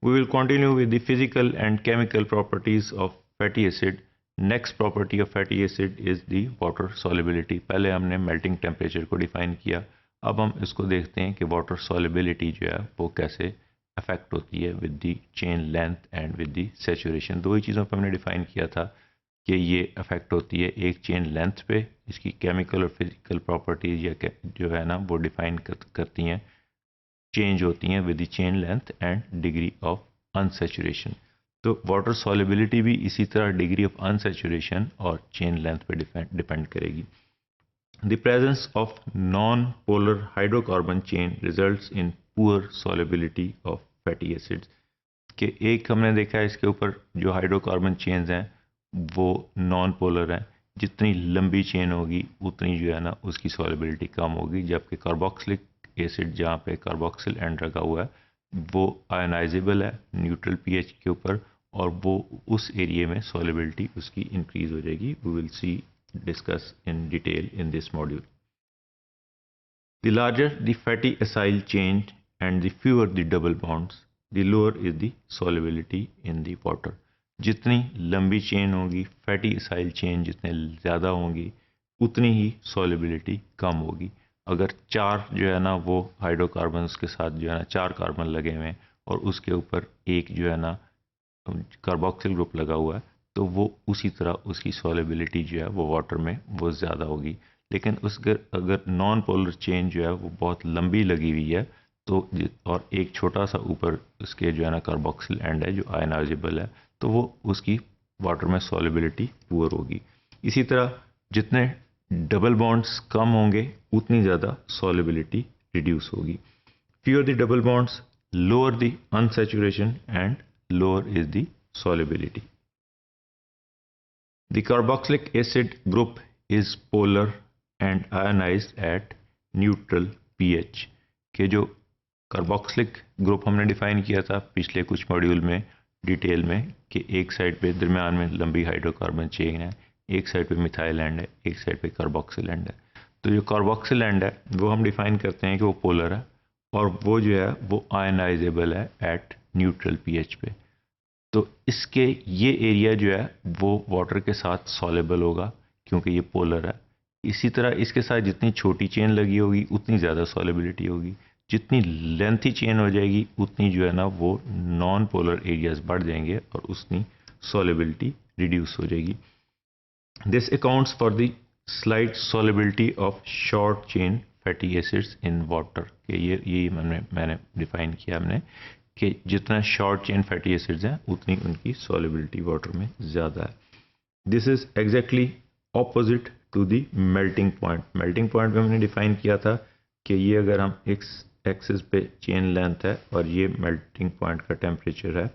We will continue with the physical and chemical properties of fatty acid. Next property of fatty acid is the water solubility. पहले हमने melting temperature को define किया, अब हम इसको देखते हैं कि water solubility जो है वो कैसे affect होती है with the chain length and with the saturation. दो ही चीज़ों पर हमने define किया था कि ये affect होती है, एक chain length पे इसकी chemical और physical properties या जो है ना वो define करती हैं, चेंज होती हैं with the chain length and degree of unsaturation. तो वाटर सॉल्युबिलिटी भी इसी तरह डिग्री ऑफ अनसैचुरेशन और चेन लेंथ पे डिपेंड करेगी. The presence of non polar hydrocarbon chain results in poor solubility of fatty acids. कि एक हमने देखा है इसके ऊपर जो हाइड्रोकार्बन चेन्स हैं वो नॉन पोलर हैं, जितनी लंबी चेन होगी उतनी जो है ना उसकी सॉल्युबिलिटी कम होगी, जबकि कार्बोक्सिलिक एसिड जहाँ पे कार्बोक्सिल एंड लगा हुआ है वो आयनाइजेबल है न्यूट्रल पीएच के ऊपर और वो उस एरिया में सॉल्युबिलिटी उसकी इंक्रीज हो जाएगी. We will see discuss in detail in this module. The larger the fatty acyl chain and the fewer the double bonds the lower is the solubility in the water. जितनी लंबी chain होगी, fatty acyl chain जितने ज़्यादा होंगी उतनी ही solubility कम होगी. अगर चार जो है ना वो हाइड्रोकार्बन के साथ जो है ना चार कार्बन लगे हुए हैं और उसके ऊपर एक जो है ना कार्बोक्सिल ग्रुप लगा हुआ है तो वो उसी तरह उसकी सॉल्युबिलिटी जो है वो वाटर में वो ज़्यादा होगी. लेकिन उसके अगर नॉन पोलर चेन जो है वो बहुत लंबी लगी हुई है तो और एक छोटा सा ऊपर उसके जो है ना कार्बोक्सिल एंड है जो आयनाइजेबल है तो वो उसकी वाटर में सॉल्युबिलिटी पुअर होगी. इसी तरह जितने डबल बॉन्ड्स कम होंगे उतनी ज़्यादा सॉल्युबिलिटी रिड्यूस होगी. Fewer the double bonds lower the unsaturation and lower is the solubility. The carboxylic acid group is polar and ionized at neutral pH. के जो कार्बोक्सिलिक ग्रुप हमने डिफाइन किया था पिछले कुछ मॉड्यूल में डिटेल में कि एक साइड पे दरमियान में लंबी हाइड्रोकार्बन चेन है, एक साइड पे मिथाइल एंड है, एक साइड पे कार्बोक्सिल एंड है. तो जो कार्बोक्सिल एंड है वो हम डिफाइन करते हैं कि वो पोलर है और वो जो है वो आयनाइजेबल है एट न्यूट्रल पीएच पे. तो इसके ये एरिया जो है वो वाटर के साथ सॉल्युबल होगा क्योंकि ये पोलर है. इसी तरह इसके साथ जितनी छोटी चेन लगी होगी उतनी ज़्यादा सॉल्युबिलिटी होगी. जितनी लेंथी चेन हो जाएगी उतनी जो है ना वो नॉन पोलर एरियाज बढ़ जाएंगे और उतनी सॉल्युबिलिटी रिड्यूस हो जाएगी. This accounts for the slight solubility of short chain fatty acids in water. कि ये मैंने डिफाइन किया हमने कि जितना शॉर्ट चेन फैटी एसिड्स हैं उतनी उनकी सॉल्युबिलिटी वाटर में ज़्यादा है. This is exactly opposite to the melting point. Melting point में हमने डिफाइन किया था कि ये अगर हम एक्सिस पे चेन लेंथ है और ये मेल्टिंग पॉइंट का टेम्परेचर है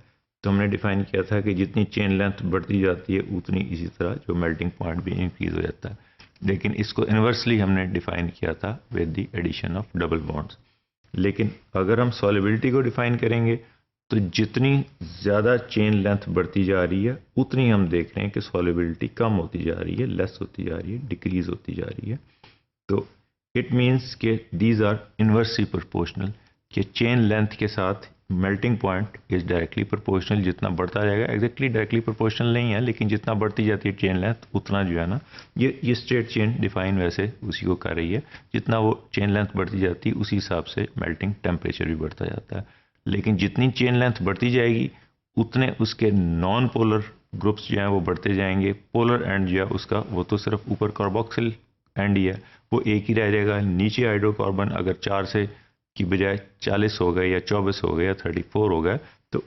तो हमने डिफाइन किया था कि जितनी चेन लेंथ बढ़ती जाती है उतनी इसी तरह जो मेल्टिंग पॉइंट भी इंक्रीज हो जाता है. लेकिन इसको इन्वर्सली हमने डिफाइन किया था with the addition of double bonds. लेकिन अगर हम सॉल्युबिलिटी को डिफाइन करेंगे तो जितनी ज़्यादा चेन लेंथ बढ़ती जा रही है उतनी हम देख रहे हैं कि सॉल्युबिलिटी कम होती जा रही है, लेस होती जा रही है, डिक्रीज होती जा रही है. तो इट मीन्स कि दीज आर इन्वर्सली प्रोपोर्शनल कि चेन लेंथ के साथ melting point is directly proportional. जितना बढ़ता जाएगा एग्जैक्टली डायरेक्टली प्रोपोर्शनल नहीं है लेकिन जितना बढ़ती जाती है चेन लेंथ उतना जो है ना ये स्ट्रेट चेन डिफाइन वैसे उसी को कर रही है. जितना वो चेन लेंथ बढ़ती जाती है उसी हिसाब से मेल्टिंग टेम्परेचर भी बढ़ता जाता है. लेकिन जितनी चेन लेंथ बढ़ती जाएगी उतने उसके नॉन पोलर ग्रुप्स जो हैं वो बढ़ते जाएंगे. पोलर एंड जो है उसका वो तो सिर्फ ऊपर कार्बोक्सिल एंड ही है वो एक ही रह जाएगा. नीचे हाइड्रोकार्बन अगर 4 से की बजाय 40 हो गए या 24 हो गए या 34 हो गए तो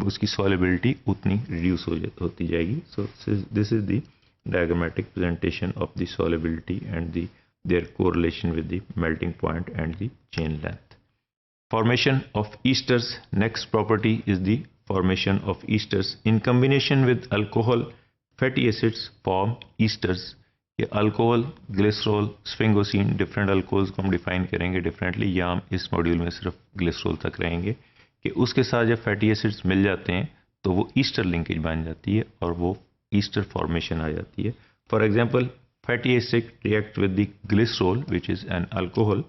उसकी सॉल्युबिलिटी उतनी रिड्यूस होती जाएगी. So this is the diagrammatic presentation of the solubility and their correlation with the melting point and the chain length. Formation of esters. Next property is the formation of esters. In combination with alcohol fatty acids form esters. ये alcohol, glycerol, sphingosine different alcohols को हम define करेंगे differently. यहाँ हम इस module में सिर्फ glycerol तक रहेंगे कि उसके साथ जब फैटी एसिड्स मिल जाते हैं तो वो ईस्टर लिंकेज बन जाती है और वो ईस्टर फॉर्मेशन आ जाती है. For example fatty acid react with the glycerol which is an alcohol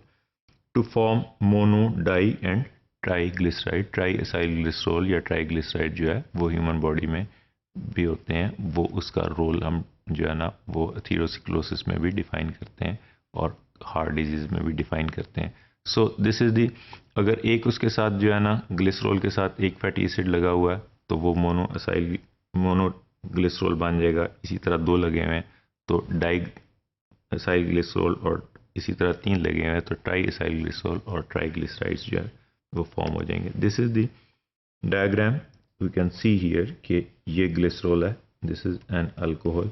to form mono di and triglyceride, tri acyl glycerol या ट्राईग्लिसराइड जो है वो ह्यूमन बॉडी में भी होते हैं, वो उसका रोल हम जो है ना वो एथेरोस्क्लेरोसिस में भी डिफाइन करते हैं और हार्ट डिजीज में भी डिफाइन करते हैं। सो दिस इज दी, अगर एक उसके साथ जो है ना ग्लिसरॉल के साथ एक फैटी एसिड लगा हुआ है तो वो मोनोग्लिसरॉल बन जाएगा। इसी तरह दो लगे हुए हैं तो डाई एसाइल ग्लिसरॉल, और इसी तरह तीन लगे हुए हैं तो ट्राई एसाइल ग्लिसरॉल और ट्राईग्लिसराइड्स जो है वो फॉर्म हो जाएंगे। This is the diagram we can see here कि ये ग्लिसरॉल है, दिस इज एन अल्कोहल,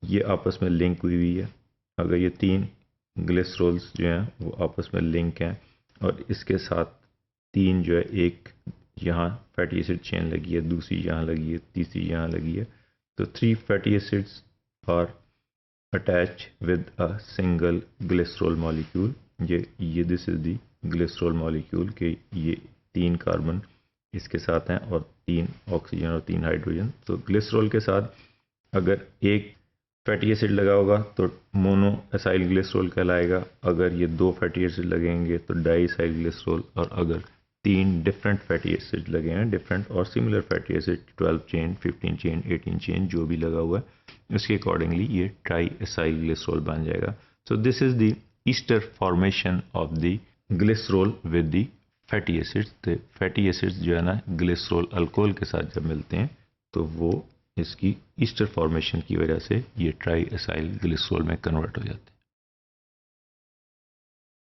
ये आपस में लिंक हुई है। अगर ये तीन ग्लिसरॉल्स जो हैं वो आपस में लिंक हैं और इसके साथ तीन जो है, एक यहाँ फैटी एसिड चेन लगी है, दूसरी यहाँ लगी है, तीसरी यहाँ लगी है, तो 3 fatty acids are attach with a single glycerol molecule. ये this is the glycerol molecule के ये 3 कार्बन इसके साथ हैं और 3 ऑक्सीजन और 3 हाइड्रोजन। तो ग्लिसरॉल के साथ अगर एक फैटी एसिड लगा होगा तो मोनो एसाइल ग्लिसरॉल कहलाएगा, अगर ये 2 फैटी एसिड लगेंगे तो डाई एसाइल ग्लिसरॉल, और अगर 3 डिफरेंट फैटी एसिड लगे हैं, डिफरेंट और similar fatty acid 12 chain, 15 chain, 18 chain जो भी लगा हुआ है उसके अकॉर्डिंगली ये ट्राई एसाइल ग्लिसरॉल बन जाएगा। सो this is the Easter formation of the glycerol with the fatty acids. तो फैटी एसिड्स जो है ना ग्लिसरॉल अल्कोहल के साथ जब मिलते हैं तो वो इसकी ईस्टर फॉर्मेशन की वजह से ये ट्राई एसाइल ग्लिसरॉल में कन्वर्ट हो जाते हैं।